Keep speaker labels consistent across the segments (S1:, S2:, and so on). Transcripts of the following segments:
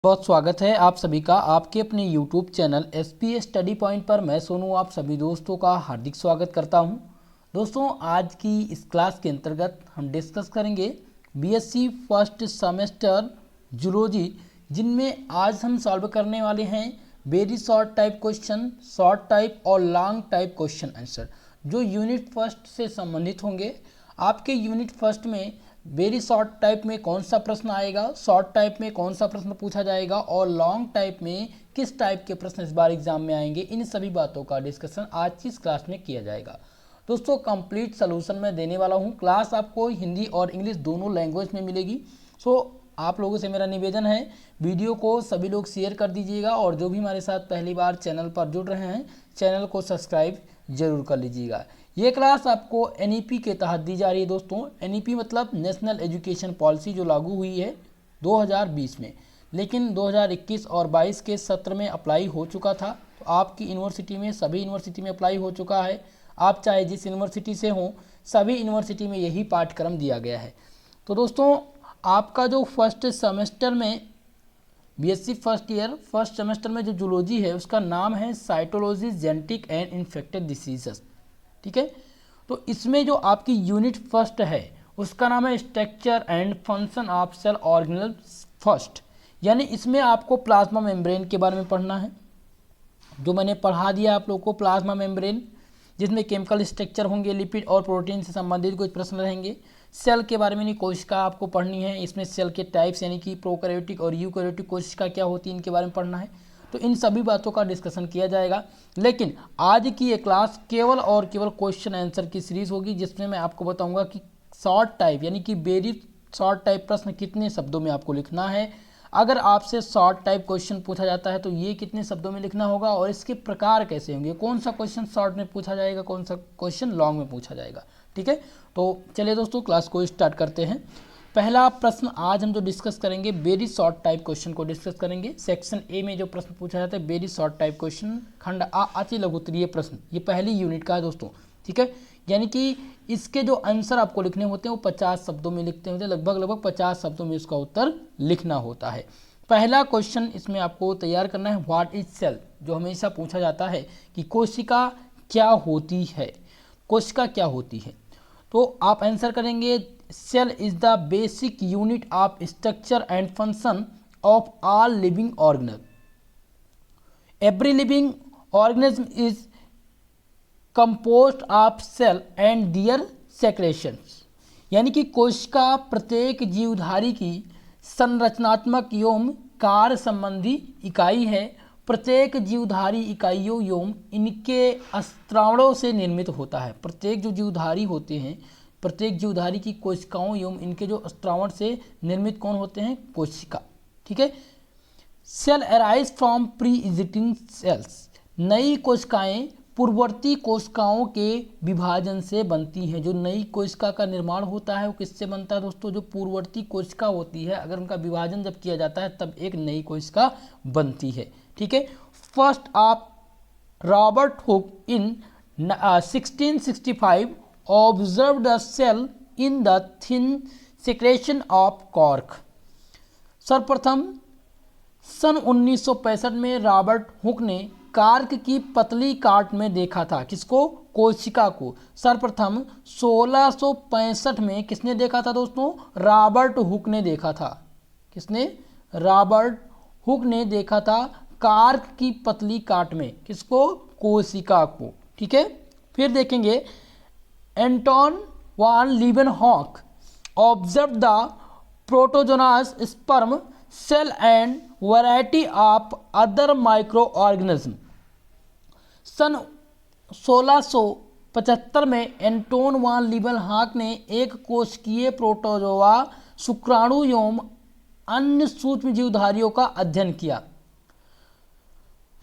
S1: बहुत स्वागत है आप सभी का आपके अपने YouTube channel SPS study point पर। मैं सोनू आप सभी दोस्तों का हार्दिक स्वागत करता हूं। दोस्तों आज की इस क्लास के अंतर्गत हम डिस्कस करेंगे बीएससी फर्स्ट सेमेस्टर जूलॉजी, जिनमें आज हम सॉल्व करने वाले हैं very short type question, short type और लॉन्ग टाइप क्वेश्चन आंसर, जो यूनिट फर्स्ट से संबंधित होंगे। आपके यूनिट फर्स्ट में वेरी शॉर्ट टाइप में कौन सा प्रश्न आएगा, शॉर्ट टाइप में कौन सा प्रश्न पूछा जाएगा और लॉन्ग टाइप में किस टाइप के प्रश्न इस बार एग्जाम में आएंगे, इन सभी बातों का डिस्कशन आज की इस क्लास में किया जाएगा। दोस्तों कंप्लीट सलूशन मैं देने वाला हूं। क्लास आपको हिंदी और इंग्लिश दोनों लैंग्वेज में मिलेगी। आप लोगों से मेरा निवेदन है, वीडियो को सभी लोग शेयर कर दीजिएगा और जो भी हमारे साथ पहली बार चैनल पर जुड़ रहे हैं चैनल को सब्सक्राइब जरूर कर लीजिएगा। ये क्लास आपको एनईपी के तहत दी जा रही है। दोस्तों एनईपी मतलब नेशनल एजुकेशन पॉलिसी, जो लागू हुई है 2020 में, लेकिन 2021 और 22 के सत्र में अप्लाई हो चुका था। तो आपकी यूनिवर्सिटी में, सभी यूनिवर्सिटी में अप्लाई हो चुका है। आप चाहे जिस यूनिवर्सिटी से हों, सभी यूनिवर्सिटी में यही पाठ्यक्रम दिया गया है। तो दोस्तों आपका जो फर्स्ट सेमेस्टर में BSc first year first semester में जो जूलॉजी है उसका नाम है cytology genetic and infected diseases. ठीक है, तो इसमें जो आपकी यूनिट फर्स्ट है उसका नाम है structure and function of cell organelle first, यानी इसमें आपको प्लाज्मा मेम्ब्रेन के बारे में पढ़ना है, जो मैंने पढ़ा दिया आप लोग को। प्लाज्मा मेम्ब्रेन जिसमें केमिकल स्ट्रक्चर होंगे, लिपिड और प्रोटीन से संबंधित कुछ प्रश्न रहेंगे। सेल के बारे में नहीं, कोशिका आपको पढ़नी है। इसमें सेल के टाइप्स यानी कि प्रोकैरियोटिक और यूकैरियोटिक कोशिका क्या होती है, इनके बारे में पढ़ना है। तो इन सभी बातों का डिस्कशन किया जाएगा। लेकिन आज की ये क्लास केवल और केवल क्वेश्चन आंसर की सीरीज होगी, जिसमें मैं आपको बताऊंगा कि शॉर्ट टाइप यानी कि वेरी शॉर्ट टाइप प्रश्न कितने शब्दों में आपको लिखना है। अगर आपसे शॉर्ट टाइप क्वेश्चन पूछा जाता है तो ये कितने शब्दों में लिखना होगा और इसके प्रकार कैसे होंगे, कौन सा क्वेश्चन शॉर्ट में पूछा जाएगा, कौन सा क्वेश्चन लॉन्ग में पूछा जाएगा। ठीक है, तो चलिए दोस्तों क्लास को स्टार्ट करते हैं। पहला प्रश्न आज हम जो डिस्कस करेंगे वेरी शॉर्ट टाइप क्वेश्चन को डिस्कस करेंगे। सेक्शन ए में जो प्रश्न पूछा जाता है वेरी शॉर्ट टाइप क्वेश्चन, खंड आ अति लघुत्तरीय प्रश्न, ये पहली यूनिट का है दोस्तों। ठीक है, यानी कि इसके जो आंसर आपको लिखने होते हैं वो 50 शब्दों में लिखते होते हैं, लगभग 50 शब्दों में इसका उत्तर लिखना होता है। पहला क्वेश्चन इसमें आपको तैयार करना है व्हाट इज सेल, जो हमेशा पूछा जाता है कि कोशिका क्या होती है, कोशिका क्या होती है। तो आप आंसर करेंगे cell is the basic unit of structure and function of all living organism. Every living organism is composed of cell and their secretions, यानी कि कोशिका प्रत्येक जीवधारी की संरचनात्मक एवं कार्य संबंधी इकाई है। प्रत्येक जीवधारी इकाइयों एवं इनके स्त्रावणों से निर्मित होता है। प्रत्येक जो जीवधारी होते हैं, प्रत्येक जीवधारी की कोशिकाओं एवं इनके जो स्त्रावण से निर्मित कौन होते हैं, कोशिका। ठीक है, cell arise from pre existing cells, नई कोशिकाएं पूर्ववर्ती कोशिकाओं के विभाजन से बनती हैं। जो नई कोशिका का निर्माण होता है वो किससे बनता है दोस्तों, जो पूर्ववर्ती कोशिका होती है, अगर उनका विभाजन जब किया जाता है तब एक नई कोशिका बनती है। ठीक है, first of Robert Hooke in 1665 observe the cell in the thin secretion of cork. सर्वप्रथम सन 1965 में रॉबर्ट हुक ने कार्क की पतली काट में देखा था। किसको, कोशिका को। सर्वप्रथम 1665 में किसने देखा था दोस्तों, रॉबर्ट हुक ने देखा था। किसने, रॉबर्ट हुक ने देखा था कार्क की पतली काट में, किसको, कोशिका को। ठीक है, फिर देखेंगे Anton van Leeuwenhoek observe the protozoans sperm cell and variety of other micro organism. सन 1675 में एंटोन वान लीवेनहॉक ने एक कोशिकीय प्रोटोजोआ, शुक्राणु एवं अन्य सूक्ष्म जीवधारियों का अध्ययन किया।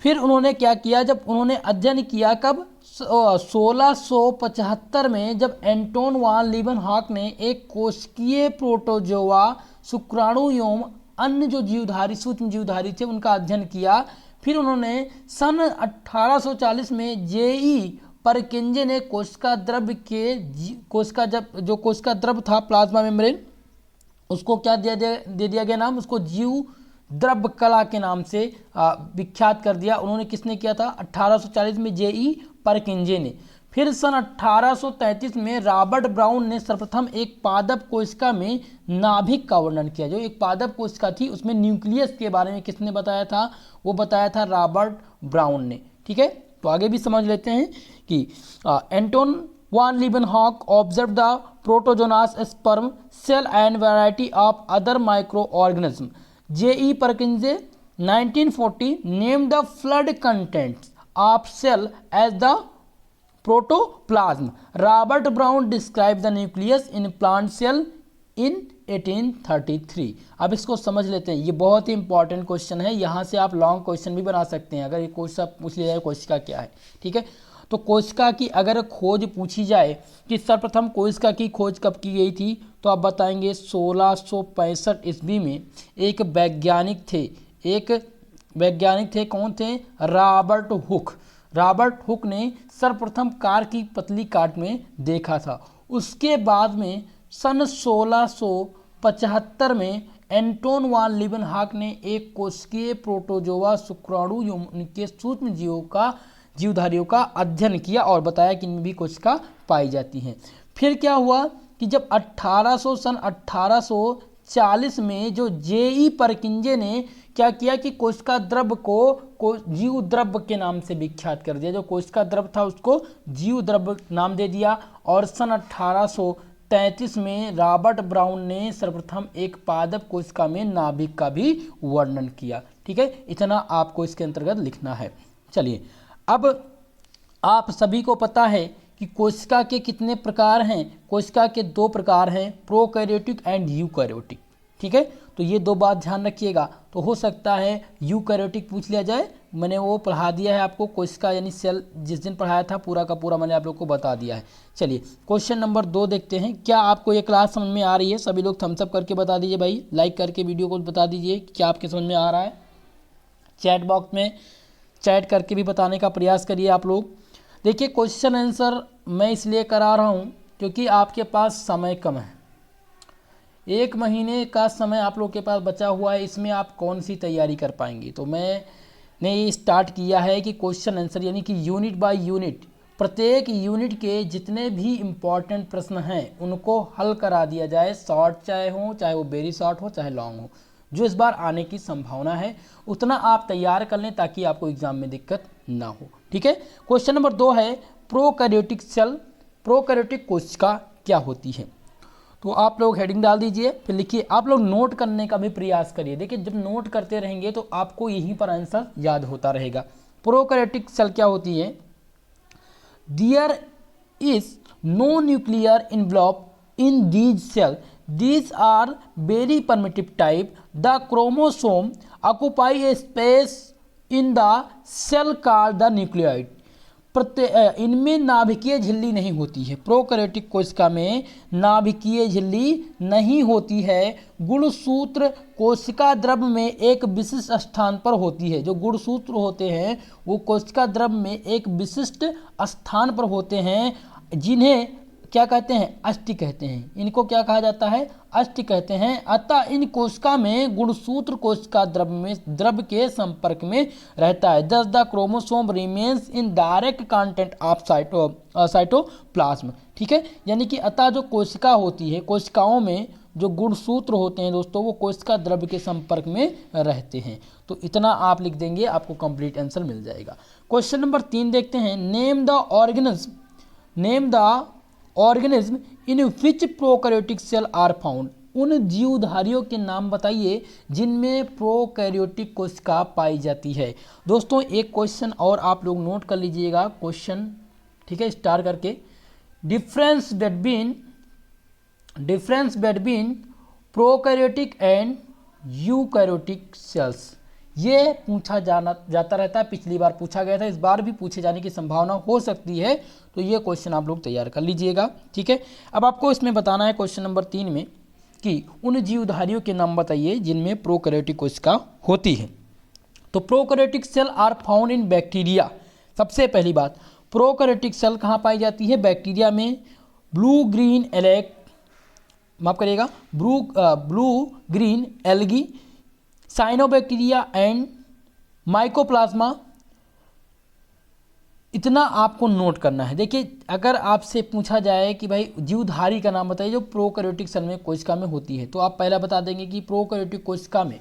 S1: फिर उन्होंने क्या किया, जब उन्होंने अध्ययन किया, कब, 1675 में, जब एंटोन वान लीवेनहॉक ने एक कोशिकीय प्रोटोजोआ, शुक्राणु एवं अन्य जो जीवधारी सूक्ष्म जीवधारी थे उनका अध्ययन किया। फिर उन्होंने सन 1840 में जेई परकिंजे ने कोशिका द्रव्य के कोशिका द्रव्य था प्लाज्मा मेम्ब्रेन, उसको क्या दे दिया गया नाम, उसको जीव द्रव्य कला के नाम से विख्यात कर दिया। उन्होंने किसने किया था? 1840 में जे.ई. परकिंजे ने। फिर सन 1833 में रॉबर्ट ब्राउन ने सर्वप्रथम एक पादप कोशिका में नाभिक का वर्णन किया। जो एक पादप कोशिका थी उसमें न्यूक्लियस के बारे में किसने बताया था? वो बताया था रॉबर्ट ब्राउन ने। ठीक है, तो आगे भी समझ लेते हैं कि Anton van Leeuwenhoek observe the protozoans sperm cell and variety of other micro organism. J E. Purkinje 1940 name the fluid contents of cell as the protoplasm. Robert Brown describe the nucleus in plant cell in 1833। अब इसको समझ लेते हैं, ये बहुत ही important question है। यहाँ से आप लॉन्ग क्वेश्चन भी बना सकते हैं अगर ये क्वेश्चन पूछ लिया जाए कोशिका क्या है। ठीक है, तो कोशिका की अगर खोज पूछी जाए कि सर्वप्रथम कोशिका की खोज कब की गई थी, तो आप बताएंगे 1665 ईस्वी में एक वैज्ञानिक थे। कौन थे? Robert Hooke. रॉबर्ट हुक ने सर्वप्रथम कार की पतली काट में देखा था। उसके बाद में सन 1675 में एंटोन वान लीबनहॉक ने एक कोशिकीय प्रोटोजोआ शुक्राणु के सूक्ष्म जीवधारियों का अध्ययन किया और बताया कि इनमें भी कोशिका पाई जाती हैं। फिर क्या हुआ कि जब सन 1840 में जो जे.ई. परकिंजे ने क्या किया कि कोशिका द्रव्य को जीव द्रव्य के नाम से विख्यात कर दिया। जो कोशिका द्रव्य था उसको जीव द्रव्य नाम दे दिया। और सन 1833 में रॉबर्ट ब्राउन ने सर्वप्रथम एक पादप कोशिका में नाभिक का भी वर्णन किया। ठीक है, इतना आपको इसके अंतर्गत लिखना है। चलिए, अब आप सभी को पता है कि कोशिका के कितने प्रकार हैं? कोशिका के 2 प्रकार हैं, प्रोकैरियोटिक एंड यूकैरियोटिक। ठीक है, तो ये 2 बात ध्यान रखिएगा। तो हो सकता है यूकैरियोटिक पूछ लिया जाए। मैंने वो पढ़ा दिया है आपको, कोशिका यानी सेल जिस दिन पढ़ाया था पूरा का पूरा मैंने आप लोग को बता दिया है। चलिए, क्वेश्चन नंबर 2 देखते हैं। क्या आपको ये क्लास समझ में आ रही है? सभी लोग थम्सअप करके बता दीजिए भाई, लाइक करके वीडियो को बता दीजिए क्या आपके समझ में आ रहा है। चैट बॉक्स में चैट करके भी बताने का प्रयास करिए आप लोग। देखिए, क्वेश्चन आंसर मैं इसलिए करा रहा हूँ क्योंकि आपके पास समय कम है। 1 महीने का समय आप लोग के पास बचा हुआ है, इसमें आप कौन सी तैयारी कर पाएंगे। तो मैंने ये स्टार्ट किया है कि क्वेश्चन आंसर यानी कि यूनिट बाय यूनिट, प्रत्येक यूनिट के जितने भी इम्पॉर्टेंट प्रश्न हैं उनको हल करा दिया जाए। शॉर्ट चाहे वो वेरी शॉर्ट हो चाहे लॉन्ग हो, जो इस बार आने की संभावना है उतना आप तैयार कर लें ताकि आपको एग्जाम में दिक्कत ना हो। ठीक है, क्वेश्चन नंबर 2 है प्रोकैरियोटिक सेल, प्रोकैरियोटिक कोशिका क्या होती है। तो आप लोग हेडिंग डाल दीजिए, फिर लिखिए। आप लोग नोट करने का भी प्रयास करिए। देखिए, जब नोट करते रहेंगे तो आपको यहीं पर आंसर याद होता रहेगा। प्रोकैरियोटिक सेल क्या होती है? There is no nuclear envelope in these cell, these are very primitive type. The chromosome occupy a space in the cell called the nucleoid. इनमें नाभिकीय झिल्ली नहीं होती है। प्रोकैरियोटिक कोशिका में नाभिकीय झिल्ली नहीं होती है। गुणसूत्र कोशिका द्रव्य में एक विशिष्ट स्थान पर होती है। जो गुणसूत्र होते हैं वो कोशिका द्रव्य में एक विशिष्ट स्थान पर होते हैं, जिन्हें क्या कहते हैं? अस्थि कहते हैं। इनको क्या कहा जाता है? अस्थि कहते हैं। अतः इन कोशिका में गुणसूत्र कोशिका द्रव्य के संपर्क में रहता है। Thus the chromosome remains in direct content of cytoplasm. ठीक है, यानी कि अतः जो कोशिका होती है, कोशिकाओं में जो गुणसूत्र होते हैं दोस्तों, वो कोशिका द्रव्य के संपर्क में रहते हैं। तो इतना आप लिख देंगे, आपको कंप्लीट आंसर मिल जाएगा। क्वेश्चन नंबर 3 देखते हैं। Name the organism in which prokaryotic cell are found. उन जीवधारियों के नाम बताइए जिनमें प्रोकैरियोटिक कोशिका पाई जाती है। दोस्तों, एक क्वेश्चन और आप लोग नोट कर लीजिएगा क्वेश्चन, ठीक है, स्टार करके। Difference between prokaryotic and eukaryotic cells, ये पूछा जाता रहता है। पिछली बार पूछा गया था, इस बार भी पूछे जाने की संभावना हो सकती है। तो ये क्वेश्चन आप लोग तैयार कर लीजिएगा। ठीक है, अब आपको इसमें बताना है क्वेश्चन नंबर 3 में कि उन जीवधारियों के नाम बताइए जिनमें प्रोकैरियोटिक कोशिका होती है। तो prokaryotic cell are found in bacteria. सबसे पहली बात, प्रोकैरियोटिक सेल कहाँ पाई जाती है? बैक्टीरिया में। Blue green algae cyanobacteria and mycoplasma, इतना आपको नोट करना है। देखिए अगर आपसे पूछा जाए कि भाई जीवधारी का नाम बताइए जो प्रोकैरियोटिक सेल में कोशिका में होती है, तो आप पहला बता देंगे कि प्रोकैरियोटिक कोशिका में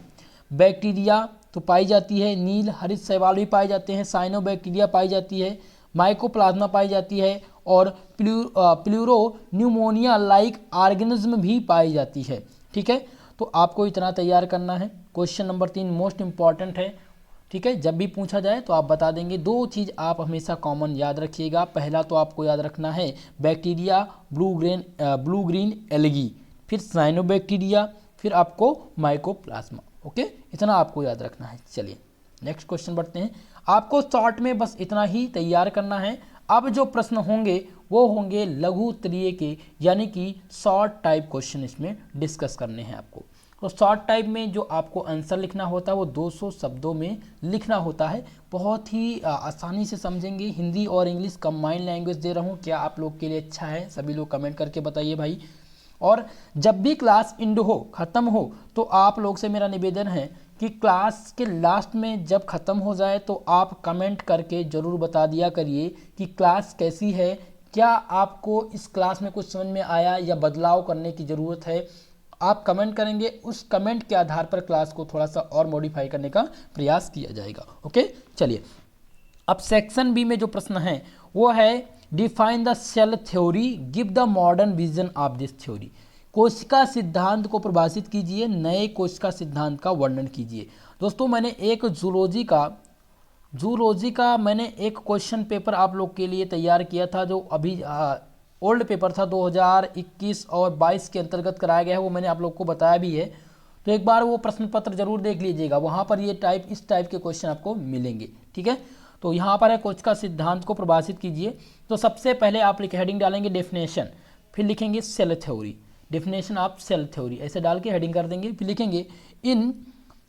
S1: बैक्टीरिया तो पाई जाती है, नील हरित शैवाल भी पाए जाते हैं, साइनोबैक्टीरिया पाई जाती है, माइकोप्लाज्मा पाई जाती है और प्लूरो न्यूमोनिया लाइक ऑर्गेनिज्म भी पाई जाती है। ठीक है, तो आपको इतना तैयार करना है। क्वेश्चन नंबर 3 मोस्ट इंपॉर्टेंट है। ठीक है, जब भी पूछा जाए तो आप बता देंगे। दो चीज़ आप हमेशा कॉमन याद रखिएगा। पहला तो आपको याद रखना है बैक्टीरिया, ब्लू ग्रीन एल्गी, फिर साइनोबैक्टीरिया, फिर आपको माइकोप्लाज्मा। ओके, इतना आपको याद रखना है। चलिए नेक्स्ट क्वेश्चन बढ़ते हैं। आपको शॉर्ट में बस इतना ही तैयार करना है। अब जो प्रश्न होंगे वो होंगे लघु उत्तरीय के, यानी कि शॉर्ट टाइप क्वेश्चन इसमें डिस्कस करने हैं आपको। तो शॉर्ट टाइप में जो आपको आंसर लिखना होता है वो 200 शब्दों में लिखना होता है। बहुत ही आसानी से समझेंगे। हिंदी और इंग्लिश कंबाइंड लैंग्वेज दे रहा हूँ, क्या आप लोग के लिए अच्छा है? सभी लोग कमेंट करके बताइए भाई। और जब भी क्लास एंड हो, ख़त्म हो, तो आप लोग से मेरा निवेदन है कि क्लास के लास्ट में जब ख़त्म हो जाए तो आप कमेंट करके ज़रूर बता दिया करिए कि क्लास कैसी है, क्या आपको इस क्लास में कुछ समझ में आया या बदलाव करने की ज़रूरत है। आप कमेंट करेंगे, उस कमेंट के आधार पर क्लास को थोड़ा सा और मॉडिफाई करने का प्रयास किया जाएगा। ओके, चलिए अब सेक्शन बी में जो प्रश्न है वो है define the cell theory, give the modern vision of this theory. कोशिका सिद्धांत को परिभाषित कीजिए, नए कोशिका सिद्धांत का वर्णन कीजिए। दोस्तों मैंने एक जूलॉजी का मैंने एक क्वेश्चन पेपर आप लोग के लिए तैयार किया था, जो अभी ओल्ड पेपर था 2021 और 22 के अंतर्गत कराया गया है, वो मैंने आप लोग को बताया भी है। तो एक बार वो प्रश्न पत्र जरूर देख लीजिएगा, वहाँ पर ये इस टाइप के क्वेश्चन आपको मिलेंगे। ठीक है, तो यहाँ पर है कोशिका सिद्धांत को परिभाषित कीजिए। तो सबसे पहले आप हेडिंग डालेंगे डेफिनेशन, फिर लिखेंगे cell theory, definition of cell theory ऐसे डाल के हेडिंग कर देंगे। फिर लिखेंगे in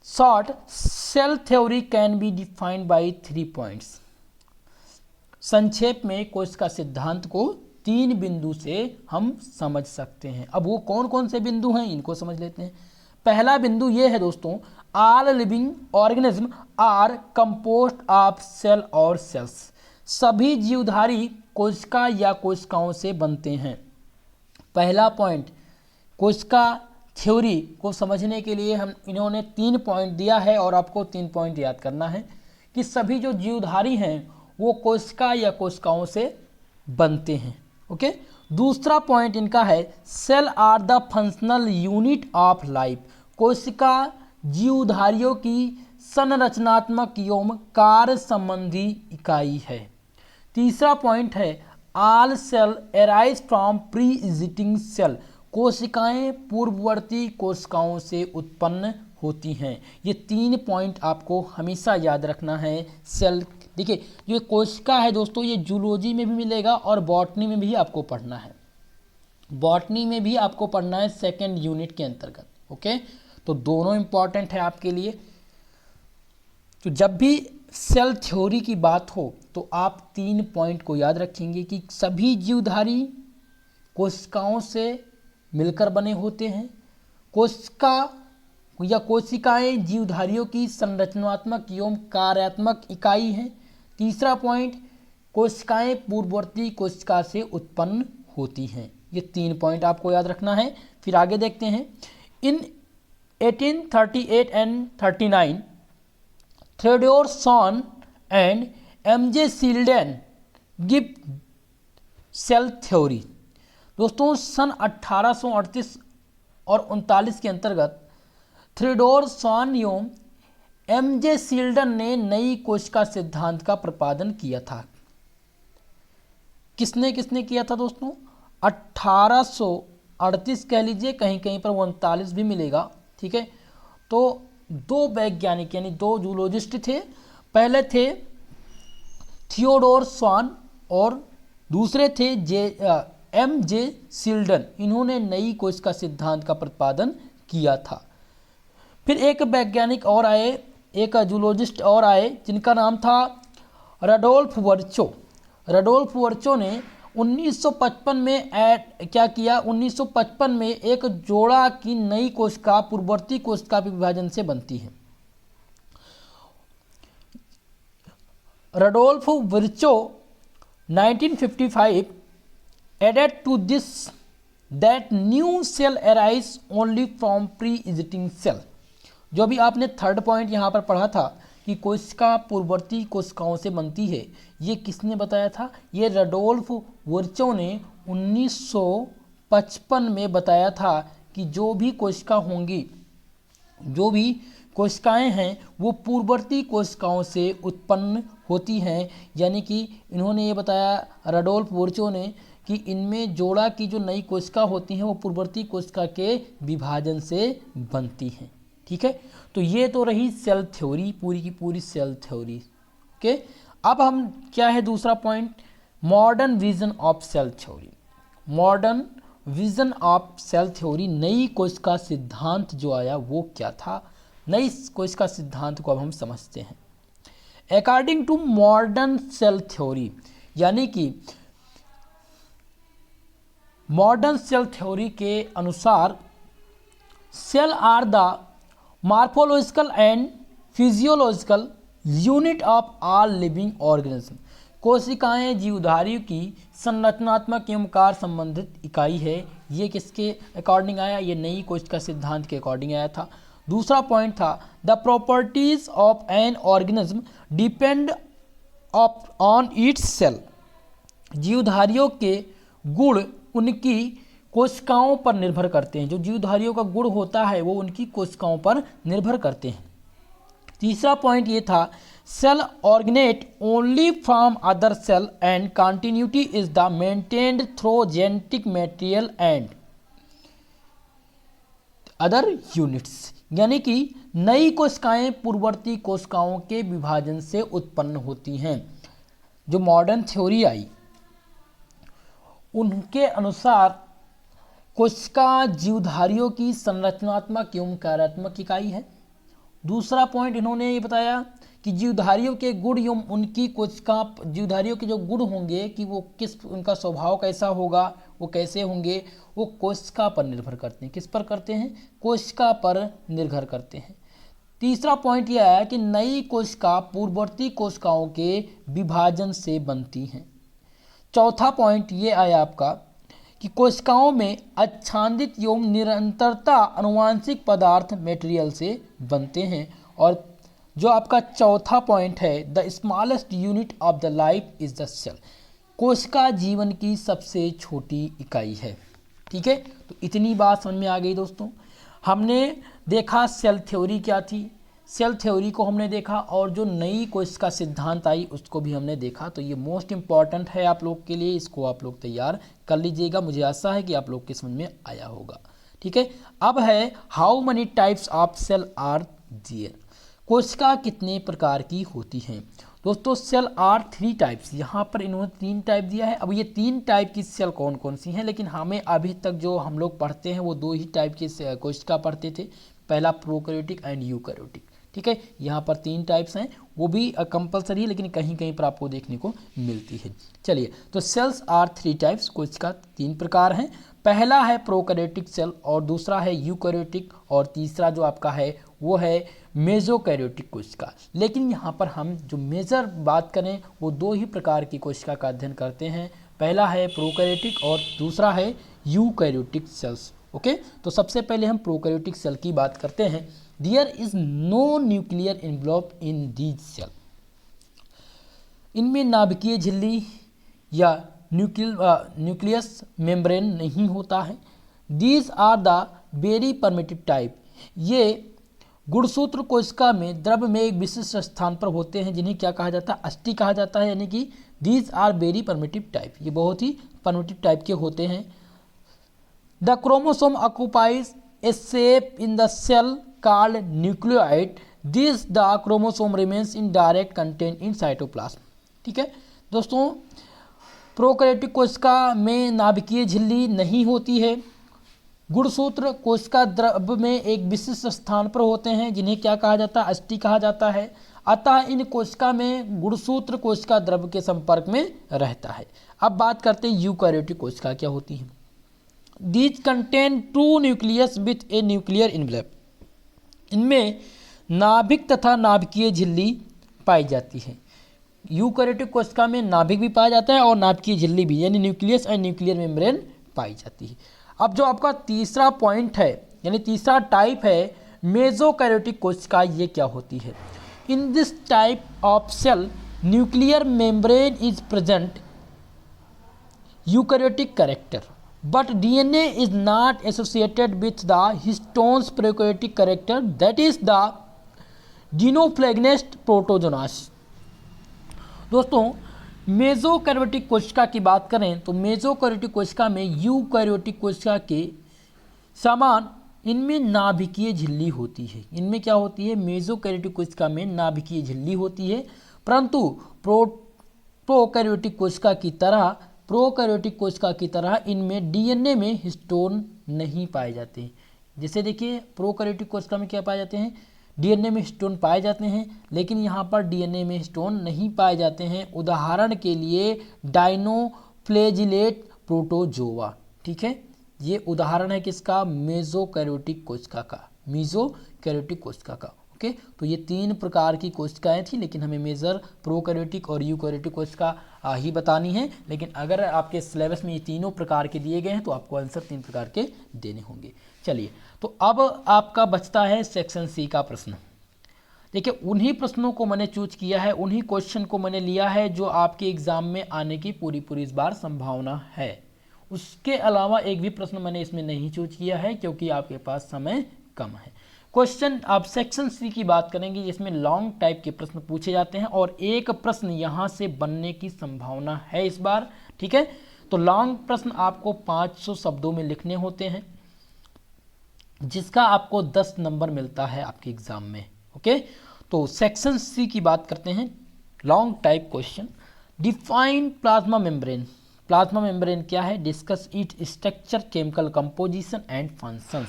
S1: short cell theory can be defined by 3 points. संक्षेप में कोशिका सिद्धांत को 3 बिंदु से हम समझ सकते हैं। अब वो कौन कौन से बिंदु हैं इनको समझ लेते हैं। पहला बिंदु ये है दोस्तों, all living organism are compost of cell और सेल्स। सभी जीवधारी कोशिका या कोशिकाओं से बनते हैं। पहला पॉइंट, कोशिका थ्योरी को समझने के लिए इन्होंने 3 पॉइंट दिया है और आपको 3 पॉइंट याद करना है कि सभी जो जीवधारी हैं वो कोशिका या कोशिकाओं से बनते हैं। ओके, दूसरा पॉइंट इनका है cell are the functional unit of life. कोशिका जीवधारियों की संरचनात्मक एवं कार्य संबंधी इकाई है। तीसरा पॉइंट है all cell arise from pre existing cell. कोशिकाएं पूर्ववर्ती कोशिकाओं से उत्पन्न होती हैं। ये 3 पॉइंट आपको हमेशा याद रखना है। सेल, देखिए ये कोशिका है दोस्तों, ये जूलॉजी में भी मिलेगा और बॉटनी में भी आपको पढ़ना है। बॉटनी में भी आपको पढ़ना है सेकेंड यूनिट के अंतर्गत। ओके, तो दोनों इंपॉर्टेंट है आपके लिए। तो जब भी सेल थ्योरी की बात हो तो आप 3 पॉइंट को याद रखेंगे कि सभी जीवधारी कोशिकाओं से मिलकर बने होते हैं। कोशिका या कोशिकाएं जीवधारियों की संरचनात्मक एवं कार्यात्मक इकाई हैं। तीसरा पॉइंट, कोशिकाएं पूर्ववर्ती कोशिका से उत्पन्न होती हैं। ये 3 पॉइंट आपको याद रखना है। फिर आगे देखते हैं। In 1838 and 39 Theodor Schwann and MJ Schleiden give cell theory. दोस्तों सन 1838 और 39 के अंतर्गत थियोडोर शॉन एवं एमजे शिल्डन ने नई कोशिका सिद्धांत का प्रतिपादन किया था। किसने किसने किया था दोस्तों? 1838 कह लीजिए, कहीं कहीं पर 39 भी मिलेगा। ठीक है, तो 2 वैज्ञानिक यानी 2 जूलॉजिस्ट थे। पहले थे थियोडोर शॉन और दूसरे थे एमजे शिल्डन। इन्होंने नई कोशिका सिद्धांत का प्रतिपादन किया था। फिर एक वैज्ञानिक और आए, एक जूलॉजिस्ट और आए जिनका नाम था रडोल्फ वर्चो। रडोल्फ वर्चो ने 1955 में क्या किया, 1955 में एक जोड़ा की नई कोशिका पूर्ववर्ती कोशिका विभाजन से बनती है। Rudolf Virchow 1955 added to this that new cell arise only from pre-existing cell। जो अभी आपने थर्ड पॉइंट यहाँ पर पढ़ा था कि कोशिका पूर्ववर्ती कोशिकाओं से बनती है, ये किसने बताया था? ये रडोल्फ विर्चो ने 1955 में बताया था कि जो भी कोशिका होंगी, जो भी कोशिकाएं हैं वो पूर्ववर्ती कोशिकाओं से उत्पन्न होती हैं। यानी कि इन्होंने ये बताया, रडोल्फ विर्चो ने, कि इनमें जोड़ा की जो नई कोशिका होती हैं वो पूर्ववर्ती कोशिका के विभाजन से बनती हैं। ठीक है, तो ये तो रही सेल थ्योरी, पूरी की पूरी सेल थ्योरी। ओके, अब हम क्या है दूसरा point, modern vision of cell theory. Modern vision of cell theory, नई कोशिका सिद्धांत जो आया वो क्या था? नई कोशिका सिद्धांत को अब हम समझते हैं। According to modern cell theory, यानी कि मॉडर्न सेल थ्योरी के अनुसार cell are the morphological and physiological unit of all living organism. कोशिकाएं जीवधारियों की संरचनात्मक एवं कार्य संबंधित इकाई है। ये किसके अकॉर्डिंग आया? ये नई कोशिका सिद्धांत के अकॉर्डिंग आया था। दूसरा पॉइंट था the properties of an organism depend on its cell. जीवधारियों के गुण उनकी कोशिकाओं पर निर्भर करते हैं। जो जीवधारियों का गुण होता है वो उनकी कोशिकाओं पर निर्भर करते हैं। तीसरा पॉइंट ये था cell originate only from other cell and continuity is the maintained through genetic material and other units. यानी कि नई कोशिकाएं पूर्ववर्ती कोशिकाओं के विभाजन से उत्पन्न होती हैं। जो मॉडर्न थ्योरी आई उनके अनुसार कोशिका जीवधारियों की संरचनात्मक एवं कार्यात्मक इकाई है। दूसरा पॉइंट इन्होंने ये बताया कि जीवधारियों के गुण एवं उनकी कोशिका, जीवधारियों के जो गुण होंगे कि वो किस, उनका स्वभाव कैसा होगा, वो कैसे होंगे, वो कोशिका पर निर्भर करते हैं। किस पर करते हैं? कोशिका पर निर्भर करते हैं। तीसरा पॉइंट यह आया कि नई कोशिका पूर्ववर्ती कोशिकाओं के विभाजन से बनती हैं। चौथा पॉइंट ये आया आपका कि कोशिकाओं में आच्छादित एवं निरंतरता अनुवांशिक पदार्थ मटेरियल से बनते हैं। और जो आपका चौथा पॉइंट है the smallest unit of the life is the cell. कोशिका जीवन की सबसे छोटी इकाई है। ठीक है, तो इतनी बात समझ में आ गई दोस्तों। हमने देखा सेल थ्योरी क्या थी, सेल थ्योरी को हमने देखा, और जो नई कोशिका सिद्धांत आई उसको भी हमने देखा। तो ये मोस्ट इम्पॉर्टेंट है आप लोग के लिए, इसको आप लोग तैयार कर लीजिएगा। मुझे आशा है कि आप लोग के समझ में आया होगा। ठीक है, अब है how many types of cell are there. कोशिका कितने प्रकार की होती हैं? दोस्तों सेल आर 3 टाइप्स, यहाँ पर इन्होंने 3 टाइप दिया है। अब ये 3 टाइप की सेल कौन कौन सी हैं, लेकिन हमें अभी तक जो हम लोग पढ़ते हैं वो 2 ही टाइप की कोशिका पढ़ते थे, पहला प्रोकैरियोटिक एंड यूकैरियोटिक। ठीक है, यहाँ पर 3 टाइप्स हैं, वो भी कंपलसरी है लेकिन कहीं कहीं पर आपको देखने को मिलती है। चलिए, तो सेल्स आर 3 टाइप्स, कोशिका 3 प्रकार हैं। पहला है प्रोकैरियोटिक सेल, और दूसरा है यूकैरियोटिक, और तीसरा जो आपका है वो है मेसोकैरियोटिक कोशिका। लेकिन यहाँ पर हम जो मेजर बात करें वो 2 ही प्रकार की कोशिका का अध्ययन करते हैं। पहला है प्रोकैरियोटिक और दूसरा है यूकैरियोटिक सेल्स। ओके, तो सबसे पहले हम प्रोकैरियोटिक सेल की बात करते हैं। There is no nuclear envelope in these cell। इनमें नाभिकीय झिल्ली या न्यूक्लियस मेम्ब्रेन नहीं होता है। These are the very primitive type। ये गुणसूत्र कोशिका में द्रव में एक विशिष्ट स्थान पर होते हैं जिन्हें क्या कहा जाता है? अस्थि कहा जाता है। यानी कि These are very primitive type, ये बहुत ही primitive टाइप के होते हैं। The chromosome occupies a shape in the cell called nucleoid। This the chromosome remains in direct content in cytoplasm। ठीक है दोस्तों, प्रोकैरियोटिक कोशिका में नाभिकीय झिल्ली नहीं होती है। गुणसूत्र कोशिका द्रव में एक विशिष्ट स्थान पर होते हैं जिन्हें क्या कहा जाता है? अस्थि कहा जाता है। अतः इन कोशिका में गुणसूत्र कोशिका द्रव के संपर्क में रहता है। अब बात करते हैं यूकैरियोटिक कोशिका क्या होती है। These contain 2 nucleus with a nuclear envelope। इनमें नाभिक तथा नाभिकीय झिल्ली पाई जाती है। यूकैरियोटिक कोशिका में नाभिक भी पाया जाता है और नाभिकीय झिल्ली भी, यानी न्यूक्लियस एंड न्यूक्लियर मेम्ब्रेन पाई जाती है। अब जो आपका तीसरा पॉइंट है, यानी तीसरा टाइप है मेसोकैरियोटिक कोशिका, ये क्या होती है? In this type of cell nuclear membrane is present eukaryotic character but DNA is not associated with the histones prokaryotic character, that is the dinoflagellate protozoans। दोस्तों मेसोकैरियोटिक कोशिका की बात करें तो मेसोकैरियोटिक कोशिका में यूकैरियोटिक कोशिका के समान इनमें नाभिकीय झिल्ली होती है। इनमें क्या होती है? मेसोकैरियोटिक कोशिका में नाभिकीय झिल्ली होती है, परंतु प्रोकैरियोटिक कोशिका की तरह इनमें डीएनए में हिस्टोन नहीं पाए जाते। जैसे देखिए प्रोकैरियोटिक कोशिका में क्या पाए जाते हैं? डीएनए में हिस्टोन पाए जाते हैं, लेकिन यहाँ पर डीएनए में हिस्टोन नहीं पाए जाते हैं। उदाहरण के लिए डाइनोफ्लैजिलेट प्रोटोजोआ, ठीक है, ये उदाहरण है किसका? मेसोकैरियोटिक कोशिका का, मेसोकैरियोटिक कोशिका का। ओके, तो ये तीन प्रकार की कोशिकाएं थी, लेकिन हमें मेजर प्रोकैरियोटिक और यूकैरियोटिक कोशिका ही बतानी है। लेकिन अगर आपके सिलेबस में ये तीनों प्रकार के दिए गए हैं तो आपको आंसर तीन प्रकार के देने होंगे। चलिए, तो अब आपका बचता है सेक्शन सी का प्रश्न। देखिए, उन्हीं प्रश्नों को मैंने चूज किया है, उन्हीं क्वेश्चन को मैंने लिया है जो आपके एग्जाम में आने की पूरी इस बार संभावना है। उसके अलावा एक भी प्रश्न मैंने इसमें नहीं चूज किया है क्योंकि आपके पास समय कम है। क्वेश्चन आप सेक्शन सी की बात करेंगे जिसमें लॉन्ग टाइप के प्रश्न पूछे जाते हैं और एक प्रश्न यहां से बनने की संभावना है इस बार, ठीक है। तो लॉन्ग प्रश्न आपको 500 शब्दों में लिखने होते हैं, जिसका आपको 10 नंबर मिलता है आपके एग्जाम में। ओके, तो सेक्शन सी की बात करते हैं। Long type question, define plasma membrane. Plasma membrane क्या है? Discuss it structure, chemical composition and functions.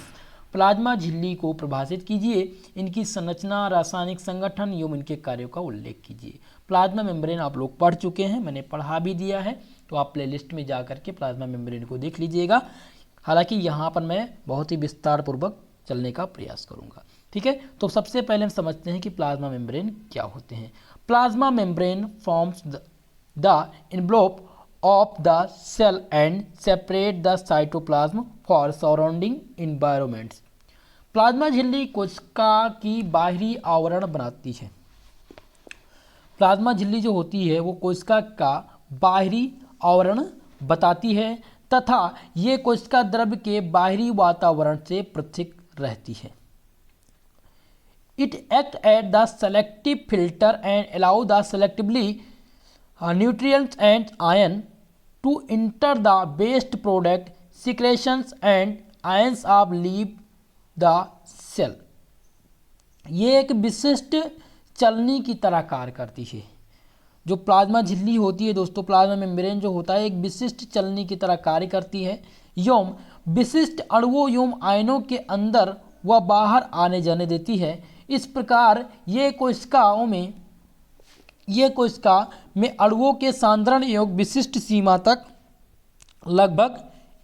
S1: Plasma झिल्ली को परिभाषित कीजिए, इनकी संरचना, रासायनिक संगठन एवं इनके कार्यों का उल्लेख कीजिए। प्लाज्मा मेम्ब्रेन आप लोग पढ़ चुके हैं, मैंने पढ़ा भी दिया है, तो आप प्लेलिस्ट में जा करके प्लाज्मा मेम्ब्रेन को देख लीजिएगा। हालांकि यहाँ पर मैं बहुत ही विस्तार पूर्वक चलने का प्रयास करूँगा, ठीक है। तो सबसे पहले हम समझते हैं कि प्लाज्मा मेम्ब्रेन क्या होते हैं। Plasma membrane forms the envelope of the cell and separate the cytoplasm for surrounding environments। Plasma झिल्ली कोशिका की बाहरी आवरण बनाती है। प्लाज्मा झिल्ली जो होती है वो कोशिका का बाहरी आवरण बताती है तथा ये कोशिका द्रव्य के बाहरी वातावरण से पृथक रहती है। It act at the selective filter and allow the selectively nutrients and ion to enter the waste product secretions and ions of leave the cell। ये एक विशिष्ट चलनी की तरह कार्य करती है। जो प्लाज्मा झिल्ली होती है दोस्तों, प्लाज्मा मेम्ब्रेन जो होता है एक विशिष्ट चलनी की तरह कार्य करती है एवं विशिष्ट अणुओं एवं आयनों के अंदर व बाहर आने जाने देती है। इस प्रकार ये कोशिका में अणुओं के सांद्रण एवं विशिष्ट सीमा तक लगभग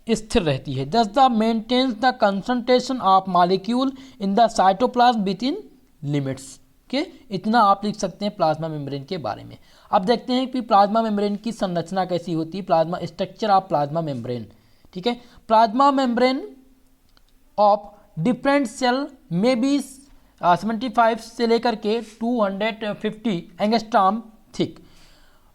S1: स्थिर रहती है। Thus the maintains the concentration of molecule in the cytoplasm within limits. के इतना आप लिख सकते हैं प्लाज्मा मेम्ब्रेन के बारे में। अब देखते हैं कि प्लाज्मा मेम्ब्रेन की संरचना कैसी होती है, plasma structure of plasma membrane, ठीक है। Plasma membrane of different cell में बी 75 से लेकर के 250 एंगस्ट्रॉम थिक।